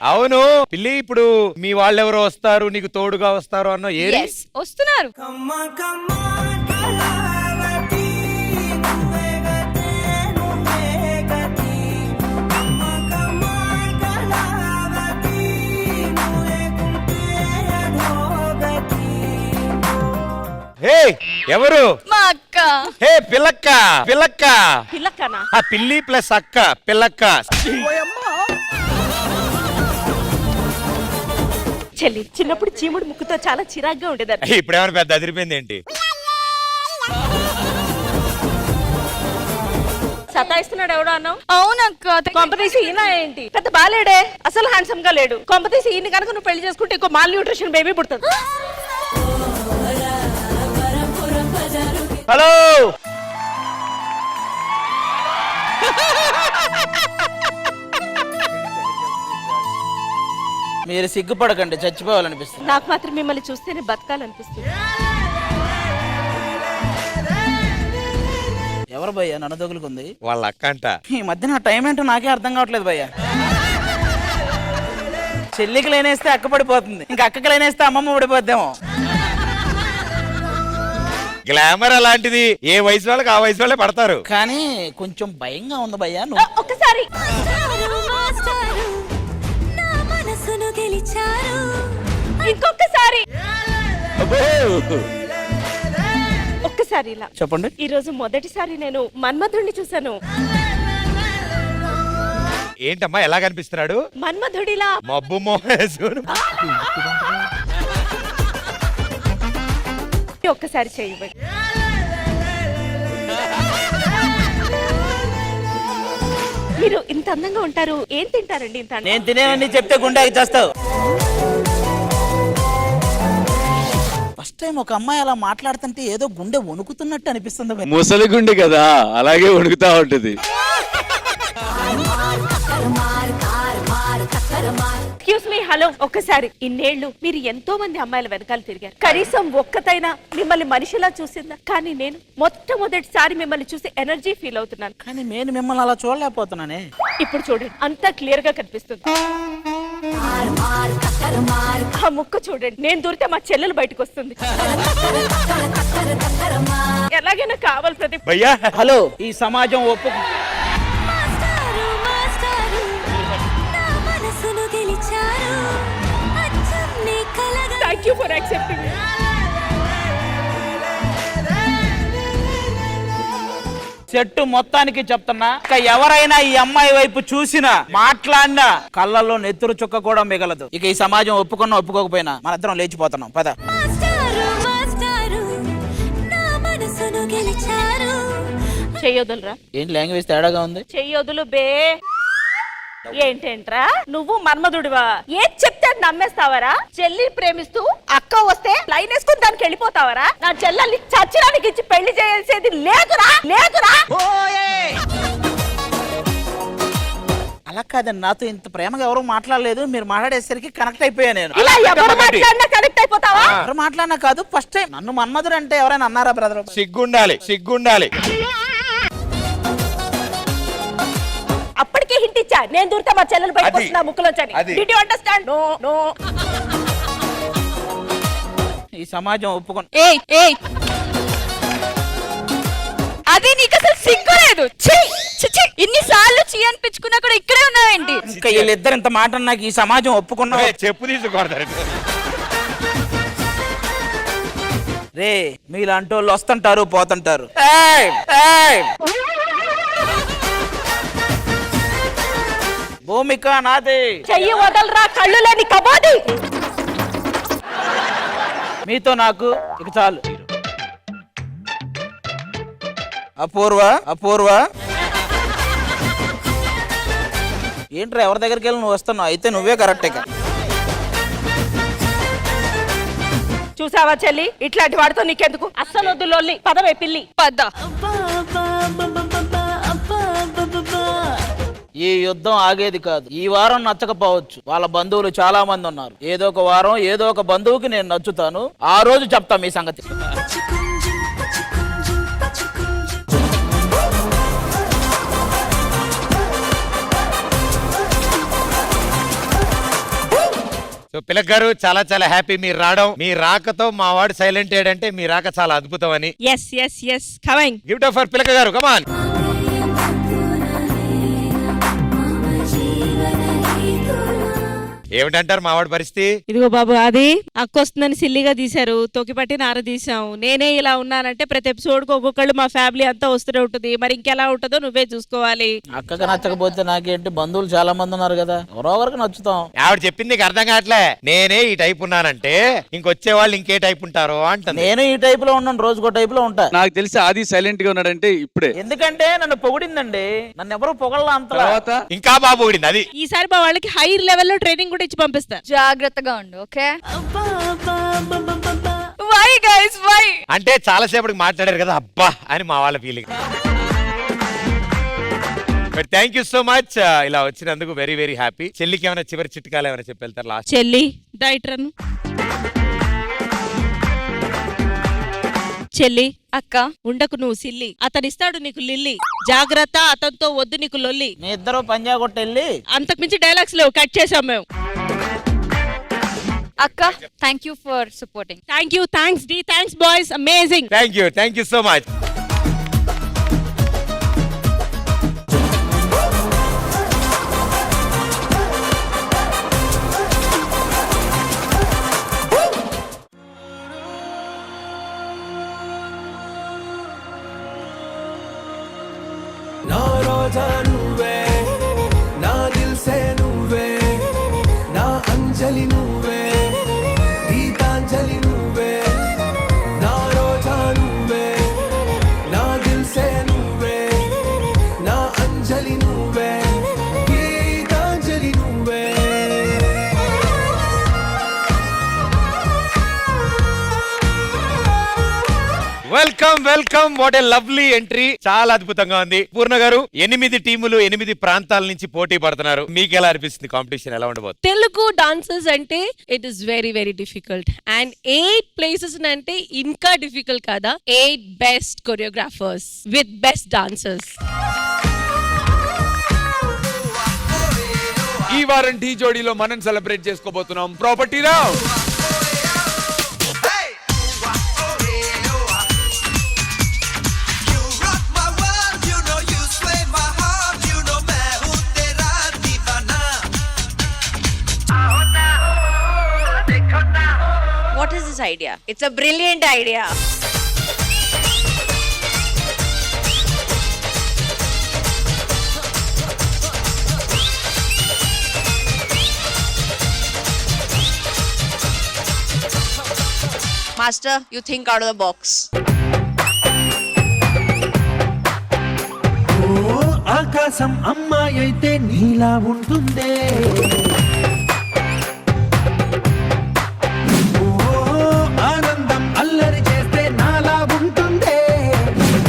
అవును పిల్లి, ఇప్పుడు మీ వాళ్ళెవరో వస్తారు నీకు తోడుగా వస్తారు అన్న ఏరి వస్తున్నారు. హే ఎవరు? మా అక్క. హే పిల్లక్క పిల్లక్క. పిల్లక్కనా? ఆ పిల్లి ప్లస్ అక్క పిల్లక్క. చెల్లి చిన్నప్పుడు చీముడు ముక్కుతో చాలా చిరాగ్గా ఉండేదాన్ని. ఇప్పుడు ఏమైనా పెద్ద అదిరిపోయింది ఏంటి? సతాయిస్తున్నాడు ఎవడో అన్నావు? అవునక్క. కొంపతీసి ఈయన ఏంటి పెద్ద బాలేడే, అసలు హ్యాండ్సమ్ గా లేడు. కొంపతీసి ఈయన కనుక నువ్వు పెళ్లి చేసుకుంటే ఇంకో మాల్ న్యూట్రిషన్ బేబీ పుడుతుంది. హలో, మీరు సిగ్గుపడకండి, చచ్చిపోవాలనిపిస్తుంది. నాకు మాత్రం మిమ్మల్ని చూస్తేనే బతకాలనిపిస్తుంది. ఎవరు భయ్యా నన్ను తగులుకుంది? వాళ్ళ అక్క అంట. ఈ మధ్య నా టైం ఏంటో నాకే అర్థం కావట్లేదు భయ్యా. చెల్లికి లేనేస్తే అక్క పడిపోతుంది, ఇంకా అక్కకి లేనేస్తే అమ్మమ్మ పడిపోద్దేమో. గ్లామర్ అలాంటిది, ఏ వయసు వాళ్ళకి ఆ వయసు వాళ్ళే పడతారు. కానీ కొంచెం భయంగా ఉంది భయ్యా. ఒక్కసారి ఇంకొకసారి ఒక్కసారి ఇలా చెప్పండి. ఈ రోజు మొదటిసారి నేను మన్మధుడిని చూసాను. ఏంటమ్మా ఎలా కనిపిస్తున్నాడు? మన్మధుడిలా. మబ్బు మోహేశ్వరు. ఒక్కసారి చేయండి. మీరు ఇంత అందంగా ఉంటారు, ఏం తింటారండి ఇంత? నేను తినేవన్నీ చెప్తే గుండెకి చేస్తావు. ఫస్ట్ టైం ఒక అమ్మాయి అలా మాట్లాడుతుంటే ఏదో గుండె వణుకుతున్నట్టు అనిపిస్తుంది. ముసలి గుండె కదా, అలాగే వణుకుతా ఉంటది. Excuse me, hello. ఒక్కసారి ఇన్నేళ్లు మీరు ఎంతో మంది అమ్మాయిల వెనకాల తిరిగారు, కనీసం ఒక్కతైనా మిమ్మల్ని మనిషిలా చూసిందా? కానీ నేను మొట్టమొదటిసారి మిమ్మల్ని చూసి ఎనర్జీ ఫీల్ అవుతున్నాను. కానీ నేను మిమ్మల్ని అలా చూడలేకపోతున్నానే. ఇప్పుడు చూడండి, అంతా క్లియర్ గా కనిపిస్తుంది. ఆ ముక్కు చూడండి, నేను దూరితే మా చెల్లెలు బయటకు వస్తుంది. ఎలాగైనా కావాలి ప్రదీప్. భయ్యా హలో, ఈ సమాజం ఒప్పు థ్యాంక్ యూ ఫర్ యాక్సెప్టింగ్. చెట్టు మొత్తానికి చెప్తున్నా, ఇక ఎవరైనా ఈ అమ్మాయి వైపు చూసినా మాట్లాడినా కళ్ళల్లో నెత్తురు చుక్క కూడా మిగలదు. ఇక ఈ సమాజం ఒప్పుకున్నా ఒప్పుకోకపోయినా మనిద్దరం లేచిపోతున్నాం. పద. చెయ్యొదులరా. ఏంటి లాంగ్వేజ్ తేడాగా ఉంది? చెయ్యొదులు బే. ఏంటేంట్రా నువ్వు మన్మధుడివా? ఏం చెప్తే నమ్మేస్తావరా? చెల్లి ప్రేమిస్తూ అక్క వస్తే లైన్ వేసుకుని దానికి వెళ్ళిపోతావరా? నా చెల్లెల్ని చచ్చిరానికి ఇచ్చి పెళ్లి చేసేది లేదురా, లేదురా. అలా కాదండి, నాతో ఇంత ప్రేమగా ఎవరు మాట్లాడలేదు, మీరు మాట్లాడేసరికి కనెక్ట్ అయిపోయా నేను. ఇలా ఎవరు మాట్లాడినా కనెక్ట్ అయిపోతావా? ఎవరు మాట్లాడినా కాదు, ఫస్ట్ టైం నన్ను మన్మధుడు అంటే ఎవరైనా అన్నారా బ్రదర్? సిగ్గుండాలి, సిగ్గుండాలి. అప్పటికే హింట్ ఇచ్చా, నేను దూరితే మా చెల్లెలు బయటకు వస్తున్నా ముక్కులోంచని. Did you understand? No no. ఈ సమాజం ఒప్పుకొని అది నీకు అసలు సిగ్గులేదు. ఇన్నిసార్లు చీ అనిపించుకున్నా కూడా ఇక్కడే ఉన్నావేంటి? ఇంకా వీళ్ళిద్దరు ఇంత మాట నాకు ఈ సమాజం ఒప్పుకున్నా. చెప్పు తీసుకోడతారు రే, మీలాంటి వాళ్ళు వస్తుంటారు పోతుంటారు. భూమిక నాది. చెయ్యి వదలరా, కళ్ళు లేని కబోది. మీతో నాకు ఇక చాలు. అపూర్వ, అపూర్వ. ఏంట్రా ఎవరి దగ్గరికి వెళ్ళి నువ్వు వస్తున్నావు? అయితే నువ్వే కరెక్టే. చూసావా చెల్లి, ఇట్లాంటి వాడితో నీకెందుకు? అస్సలు వద్దు లొల్లి. పదవే పిల్లి, పద. ఈ యుద్ధం ఆగేది కాదు. ఈ వారం నచ్చకపోవచ్చు, వాళ్ళ బంధువులు చాలా మంది ఉన్నారు. ఏదో ఒక వారం ఏదో ఒక బంధువుకి నేను నచ్చుతాను, ఆ రోజు చెప్తాం మీ సంగతి. సో పిలక్ గారు చాలా చాలా హ్యాపీ మీరు రావడం. మీ రాకతో మా వాడు సైలెంట్ అయ్యాడంటే మీ రాక చాలా అద్భుతం అని. Yes coming. Give it up for Pilaka గారు, కమాన్. ఏమిటంటారు మావాడి పరిస్థితి? ఇదిగో బాబు, అది అక్క వస్తుందని సిల్లిగా తీశారు, తొక్కిపట్టి నార తీసాం. నేనే ఇలా ఉన్నానంటే ప్రతి ఎపిసోడ్ కు ఒక్కొక్కళ్ళు మా ఫ్యామిలీ అంతా వస్తూనే ఉంటుంది. మరి ఇంకెలా ఉంటుందో నువ్వే చూసుకోవాలి. అక్కకి నచ్చకపోతే నాకేంటి, బంధువులు చాలా మంది ఉన్నారు కదా, ఎవరో ఒకరికి నచ్చుతాం. ఆవిడ చెప్పింది నీకు అర్థం కావట్లే. నేనే ఈ టైప్ ఉన్నానంటే ఇంకొచ్చే వాళ్ళు ఇంకే టైప్ ఉంటారో అంటుంది. నేను ఈ టైప్ లో ఉన్నాను, రోజుకో టైప్ లో ఉంటా. నాకు తెలిసి ఆది సైలెంట్ గా ఉన్నాడంటే ఇప్పుడే. ఎందుకంటే నన్ను పొగిడిందండి, నన్ను ఎవరు పొగళ్ళ అంత. తర్వాత ఇంకా బాగా పొగిడింది అది. ఈసారి మా వాళ్ళకి హై లెవెల్లో ట్రైనింగ్ కూడా ఇచ్చి పంపిస్తా. జాగ్రత్తగా ఉండు, ఓకే? Why guys why? అంటే చాలా సేపటికి మాట్లాడారు కదా అబ్బా అని మా వాళ్ళ feeling. But thank you so much ఇలా వచ్చినందుకు. Very very happy. చెల్లికి ఏమైనా చివరి చిట్కాలు ఏమైనా చెప్పి వెళ్తారు లాస్ట్? చెల్లి డైట్రన్. చెల్లి అక్క ఉండకు నువ్వు సిల్లి, అతనిస్తాడు నీకు లిల్లి. జాగ్రత్త, అతనితో వద్దు నీకు లొల్లి. మీ ఇద్దరు పంజా కొట్టెళ్ళి. అంతకు మించి డైలాగ్స్ లేవు, కట్ చేసాం మేము. అక్క thank you for supporting. Thanks డి, thanks boys, amazing. Thank you so much. నా రోజా నువ్వే, నా దిల్సే నువ్వే, నా అంజలి నువ్వే, గీతాంజలి నువ్వే. నా రోజా నువ్వే, నా దిల్సే నువ్వే, నా అంజలి నువ్వే, గీతాంజలి నువ్వే. Welcome. What a lovely entry. చాలా అద్భుతంగా ఉంది. పూర్ణ గారు, 8 టీములు 8 ప్రాంతాల నుంచి పోటీ పడుతున్నారు. మీకు ఎలా అనిపిస్తుంది? కాంపిటీషన్ ఎలా ఉండబోతుంది? తెలుగు డాన్సర్స్ అంటే it is very very difficult and 8 places అంటే ఇంకా డిఫికల్ట్ కదా. 8 best choreographers with best dancers. ఈ వారం ఢీ జోడీలో మనం సెలబ్రేట్ చేసుకోబోతున్నాం property round. What is this idea? It's a brilliant idea. Master, you think out of the box. ఓ ఆకాశం అమ్మాయి అయితే నీలా ఉంటుందే, ఓ ఆనందం అల్లరి చేస్తే నాలా ఉంటుందే,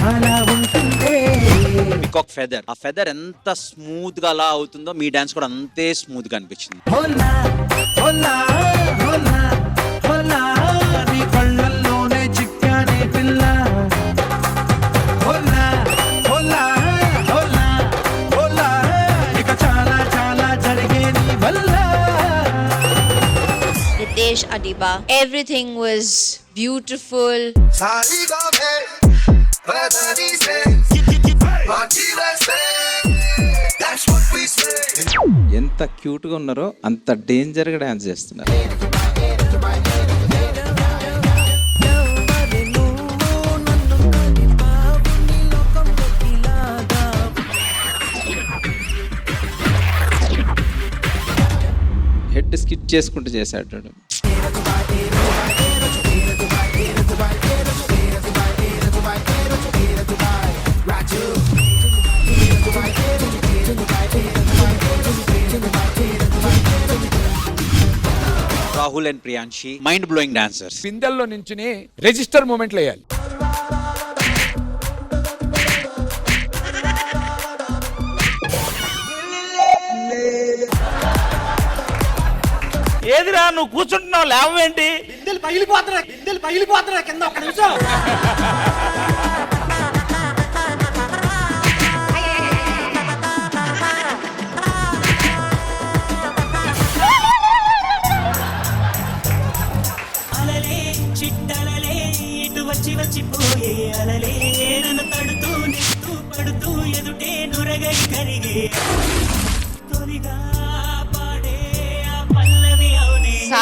నాలా ఉంటుందే. పికాక్ ఫెదర్, ఆ ఫెదర్ ఎంత స్మూత్ గా అలా అవుతుందో మీ డాన్స్ కూడా అంతే స్మూత్ గా అనిపించింది. హోలా హోలా హోలా హోలా, నీ కళ్ళల్లోనే చిక్కానే పిల్ల. హోలా హోలా హోలా హోలా, ఇక చాలా చాలా జరిగే నీ వల్ల. Ritesh Adiba. Everything was beautiful. ఎంత క్యూట్ గా ఉన్నారో అంత డేంజర్ గా డాన్స్ చేస్తున్నారు. హెడ్ స్కిట్ చేసుకుంటూ చేశాడు. Rahul and Priyanshi mind blowing dancers. పిందెల్లో నించుని రిజిస్టర్ మూమెంట్లు వేయాలి. ఏదిరా నువ్వు కూర్చుంటున్నావు, లేవేంటి? పగిలిపోతున్నా కింద ఒక్క నిమిషం.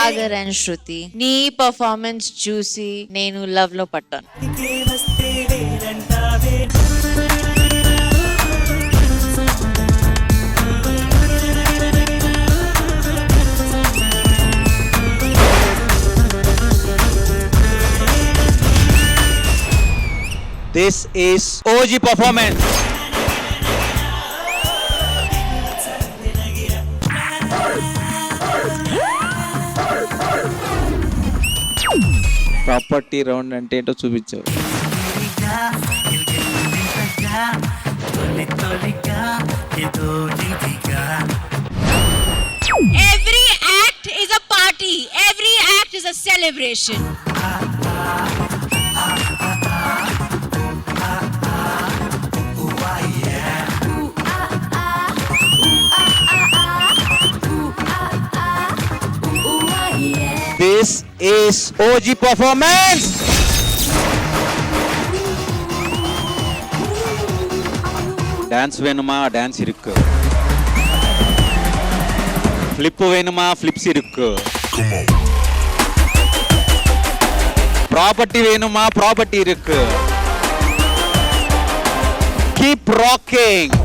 సాగర్ అండ్ శృతి నీ పర్ఫార్మెన్స్ చూసి నేను లవ్ లో పట్టాను. This is OG performance. Property round అంటే ఏంటో చూపించావు. Every act is a party. Every act is a celebration. This is OG performance. Dance వేணுమా డాన్స్ ఇరుక్కు, ఫ్లిప్ వేணுమా ఫ్లిప్స్ ఇరుక్కు, ప్రాపర్టీ వేணுమా ప్రాపర్టీ ఇరుక్కు. Keep rocking.